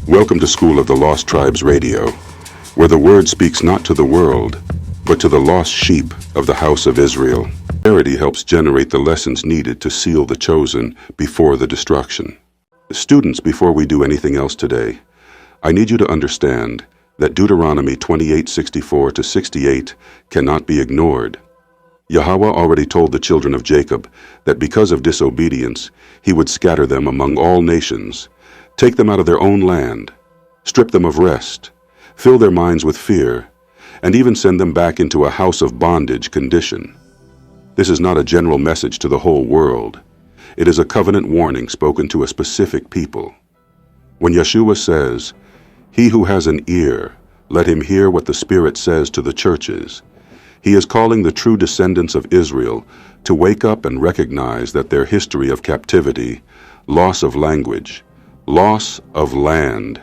Welcome to School of the Lost Tribes Radio, where the word speaks not to the world, but to the lost sheep of the house of Israel. Clarity helps generate the lessons needed to seal the chosen before the destruction. Students, before we do anything else today, I need you to understand that Deuteronomy 28:64-68 cannot be ignored. Yahweh already told the children of Jacob that because of disobedience, he would scatter them among all nations, take them out of their own land, strip them of rest, fill their minds with fear, and even send them back into a house of bondage condition. This is not a general message to the whole world. It is a covenant warning spoken to a specific people. When Yeshua says, "He who has an ear, let him hear what the Spirit says to the churches," he is calling the true descendants of Israel to wake up and recognize that their history of captivity, loss of language, loss of land,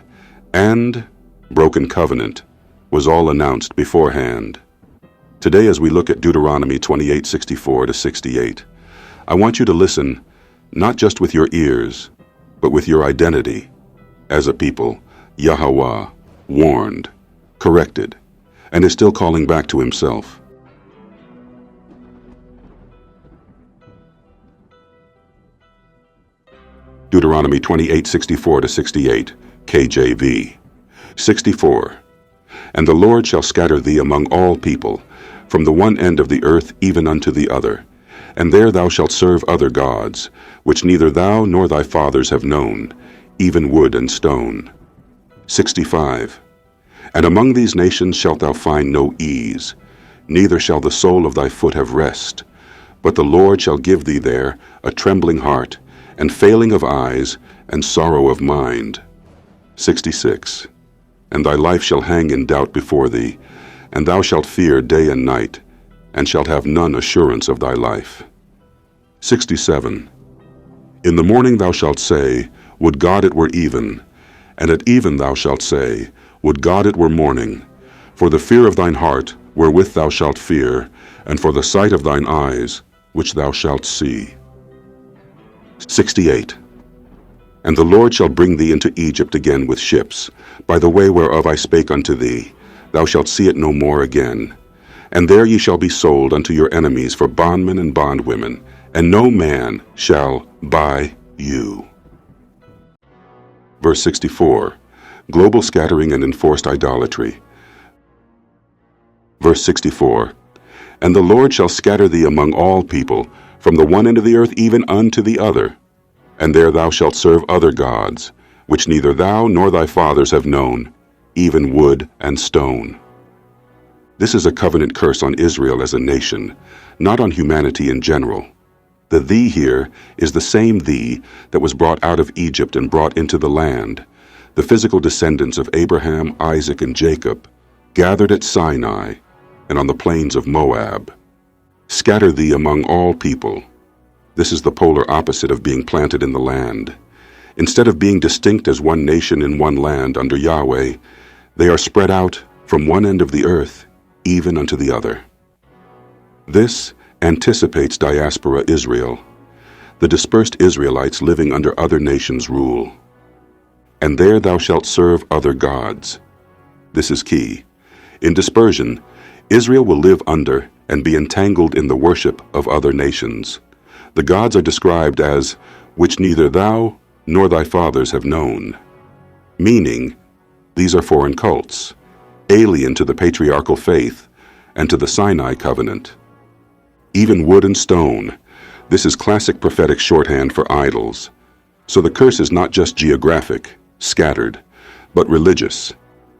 and broken covenant was all announced beforehand. Today, as we look at Deuteronomy 28:64-68, I want you to listen not just with your ears, but with your identity. As a people, Yahweh warned, corrected, and is still calling back to himself. Deuteronomy 28:64-68, KJV. 64. And the Lord shall scatter thee among all people, from the one end of the earth even unto the other, and there thou shalt serve other gods, which neither thou nor thy fathers have known, even wood and stone. 65. And among these nations shalt thou find no ease, neither shall the sole of thy foot have rest, but the Lord shall give thee there a trembling heart, and failing of eyes, and sorrow of mind. 66. And thy life shall hang in doubt before thee, and thou shalt fear day and night, and shalt have none assurance of thy life. 67. In the morning thou shalt say, Would God it were even, and at even thou shalt say, Would God it were morning, for the fear of thine heart, wherewith thou shalt fear, and for the sight of thine eyes, which thou shalt see. 68. And the Lord shall bring thee into Egypt again with ships, by the way whereof I spake unto thee. Thou shalt see it no more again. And there ye shall be sold unto your enemies for bondmen and bondwomen, and no man shall buy you. Verse 64. Global scattering and enforced idolatry. Verse 64. And the Lord shall scatter thee among all people, from the one end of the earth even unto the other. And there thou shalt serve other gods, which neither thou nor thy fathers have known, even wood and stone. This is a covenant curse on Israel as a nation, not on humanity in general. The thee here is the same thee that was brought out of Egypt and brought into the land, the physical descendants of Abraham, Isaac, and Jacob, gathered at Sinai and on the plains of Moab. Scatter thee among all people. This is the polar opposite of being planted in the land. Instead of being distinct as one nation in one land under Yahweh, they are spread out from one end of the earth even unto the other. This anticipates diaspora Israel, the dispersed Israelites living under other nations' rule. And there thou shalt serve other gods. This is key. In dispersion, Israel will live under and be entangled in the worship of other nations. The gods are described as, which neither thou nor thy fathers have known, meaning these are foreign cults, alien to the patriarchal faith and to the Sinai covenant. Even wood and stone, this is classic prophetic shorthand for idols. So the curse is not just geographic, scattered, but religious.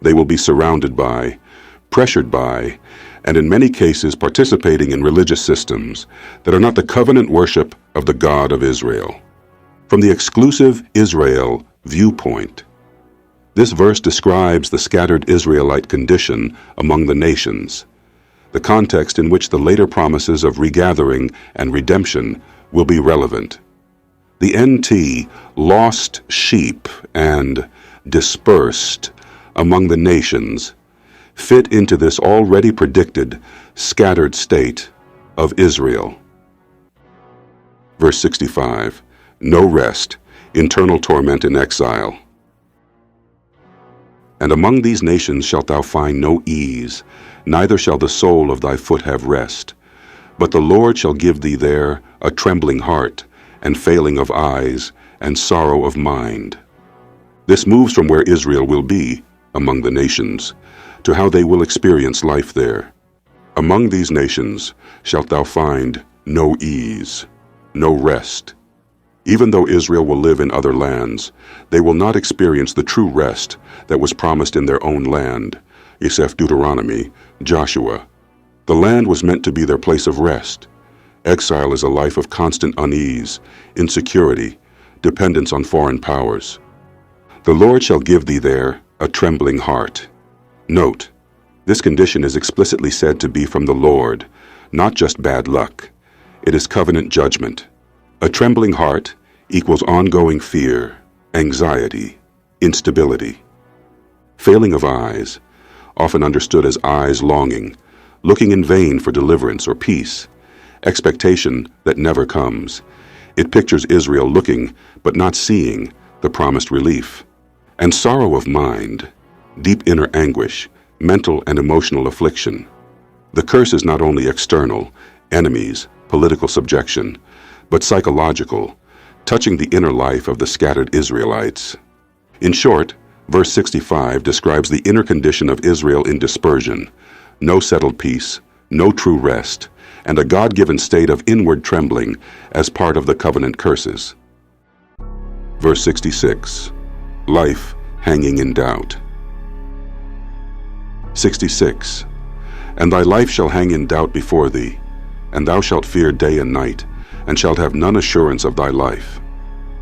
They will be surrounded by, pressured by, and in many cases participating in religious systems that are not the covenant worship of the God of Israel. From the exclusive Israel viewpoint, this verse describes the scattered Israelite condition among the nations, the context in which the later promises of regathering and redemption will be relevant. The NT, lost sheep and dispersed among the nations, fit into this already predicted scattered state of Israel. Verse 65, no rest, internal torment and exile. And among these nations shalt thou find no ease, neither shall the sole of thy foot have rest. But the Lord shall give thee there a trembling heart, and failing of eyes, and sorrow of mind. This moves from where Israel will be, among the nations, to how they will experience life there. Among these nations shalt thou find no ease, no rest. Even though Israel will live in other lands, they will not experience the true rest that was promised in their own land. Yesef, Deuteronomy, Joshua. The land was meant to be their place of rest. Exile is a life of constant unease, insecurity, dependence on foreign powers. The Lord shall give thee there a trembling heart. Note, this condition is explicitly said to be from the Lord, not just bad luck. It is covenant judgment. A trembling heart equals ongoing fear, anxiety, instability. Failing of eyes, often understood as eyes longing, looking in vain for deliverance or peace, expectation that never comes. It pictures Israel looking but not seeing the promised relief. And sorrow of mind, deep inner anguish, mental and emotional affliction. The curse is not only external, enemies, political subjection, but psychological, touching the inner life of the scattered Israelites. In short, verse 65 describes the inner condition of Israel in dispersion, no settled peace, no true rest, and a God-given state of inward trembling as part of the covenant curses. Verse 66, life hanging in doubt. 66, and thy life shall hang in doubt before thee, and thou shalt fear day and night, and shalt have none assurance of thy life.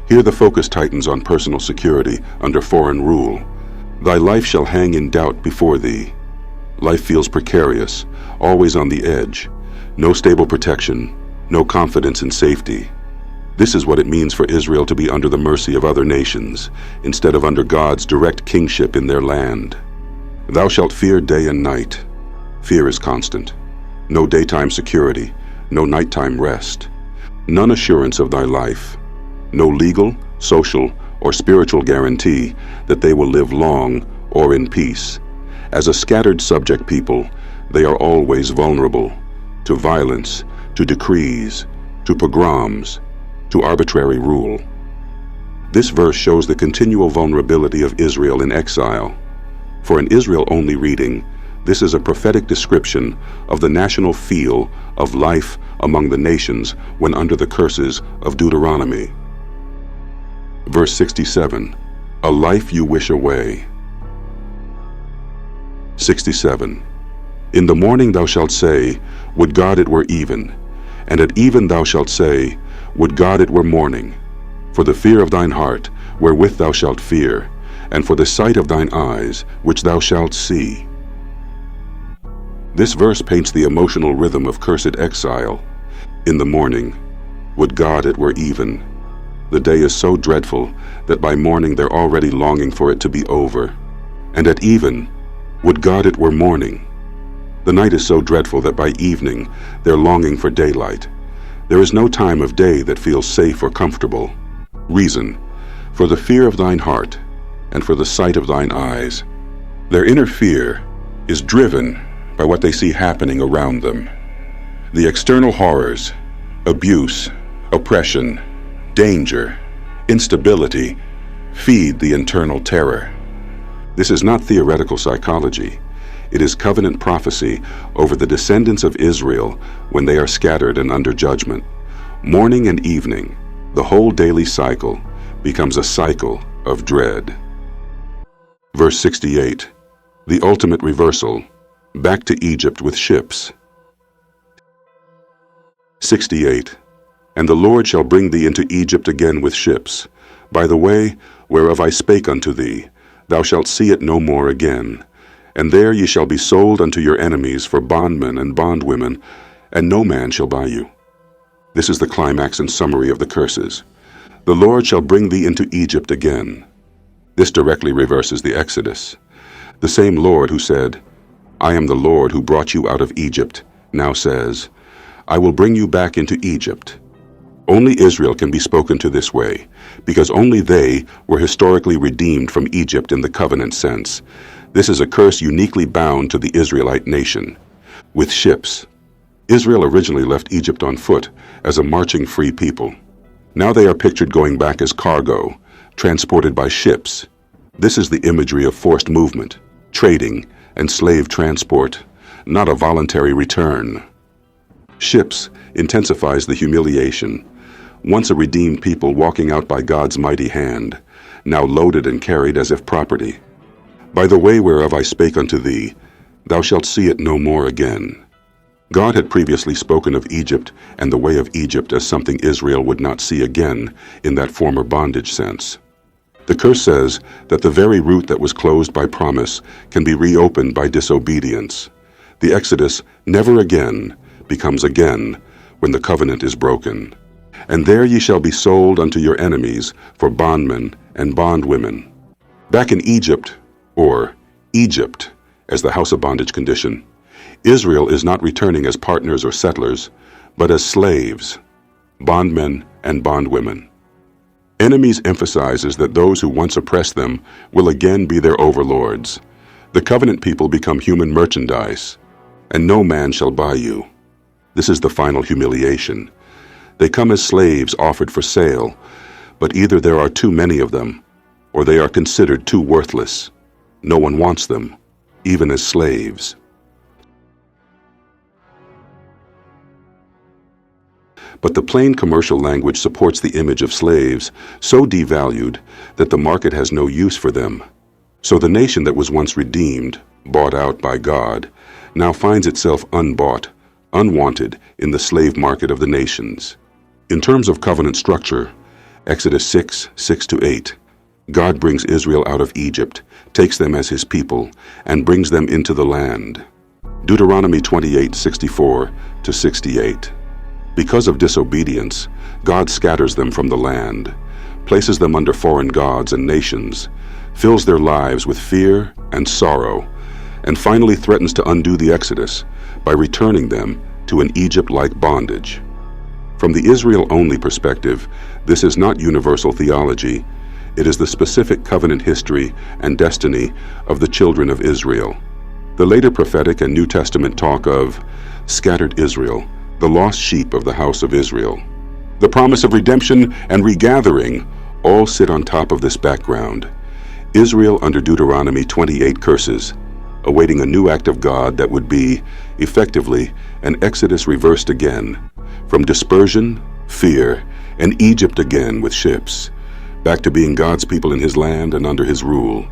Here the focus tightens on personal security under foreign rule. Thy life shall hang in doubt before thee. Life feels precarious, always on the edge, no stable protection, no confidence in safety. This is what it means for Israel to be under the mercy of other nations, instead of under God's direct kingship in their land. Thou shalt fear day and night. Fear is constant. No daytime security, no nighttime rest. None assurance of thy life. No legal, social, or spiritual guarantee that they will live long or in peace. As a scattered subject people, they are always vulnerable to violence, to decrees, to pogroms, to arbitrary rule. This verse shows the continual vulnerability of Israel in exile. For an Israel-only reading, this is a prophetic description of the national feel of life among the nations when under the curses of Deuteronomy. Verse 67, a life you wish away. 67, in the morning thou shalt say, would God it were even, and at even thou shalt say, would God it were morning, for the fear of thine heart, wherewith thou shalt fear, and for the sight of thine eyes, which thou shalt see. This verse paints the emotional rhythm of cursed exile. In the morning, would God it were even. The day is so dreadful that by morning they're already longing for it to be over. And at even, would God it were morning. The night is so dreadful that by evening they're longing for daylight. There is no time of day that feels safe or comfortable. Reason, for the fear of thine heart, and for the sight of thine eyes. Their inner fear is driven by what they see happening around them. The external horrors, abuse, oppression, danger, instability, feed the internal terror. This is not theoretical psychology. It is covenant prophecy over the descendants of Israel when they are scattered and under judgment. Morning and evening, the whole daily cycle becomes a cycle of dread. Verse 68, the ultimate reversal, back to Egypt with ships. 68, and the Lord shall bring thee into Egypt again with ships, by the way whereof I spake unto thee, thou shalt see it no more again. And there ye shall be sold unto your enemies for bondmen and bondwomen, and no man shall buy you. This is the climax and summary of the curses. The Lord shall bring thee into Egypt again. This directly reverses the Exodus. The same Lord who said, I am the Lord who brought you out of Egypt, now says, I will bring you back into Egypt. Only Israel can be spoken to this way, because only they were historically redeemed from Egypt in the covenant sense. This is a curse uniquely bound to the Israelite nation. With ships, Israel originally left Egypt on foot as a marching free people. Now they are pictured going back as cargo, transported by ships. This is the imagery of forced movement, trading, and slave transport, not a voluntary return. Ships intensifies the humiliation. Once a redeemed people walking out by God's mighty hand, now loaded and carried as if property. By the way whereof I spake unto thee, thou shalt see it no more again. God had previously spoken of Egypt and the way of Egypt as something Israel would not see again in that former bondage sense. The curse says that the very route that was closed by promise can be reopened by disobedience. The Exodus never again becomes again when the covenant is broken. And there ye shall be sold unto your enemies for bondmen and bondwomen. Back in Egypt, or Egypt as the house of bondage condition, Israel is not returning as partners or settlers, but as slaves, bondmen and bondwomen. Enemies emphasizes that those who once oppressed them will again be their overlords. The covenant people become human merchandise, and no man shall buy you. This is the final humiliation. They come as slaves offered for sale, but either there are too many of them, or they are considered too worthless. No one wants them, even as slaves. But the plain commercial language supports the image of slaves, so devalued that the market has no use for them. So the nation that was once redeemed, bought out by God, now finds itself unbought, unwanted in the slave market of the nations. In terms of covenant structure, Exodus 6:6-8, God brings Israel out of Egypt, takes them as his people, and brings them into the land. Deuteronomy 28:64-68. Because of disobedience, God scatters them from the land, places them under foreign gods and nations, fills their lives with fear and sorrow, and finally threatens to undo the Exodus by returning them to an Egypt-like bondage. From the Israel-only perspective, this is not universal theology. It is the specific covenant history and destiny of the children of Israel. The later prophetic and New Testament talk of scattered Israel, the lost sheep of the house of Israel. The promise of redemption and regathering all sit on top of this background. Israel under Deuteronomy 28 curses, awaiting a new act of God that would be, effectively, an Exodus reversed again, from dispersion, fear, and Egypt again with ships, back to being God's people in his land and under his rule.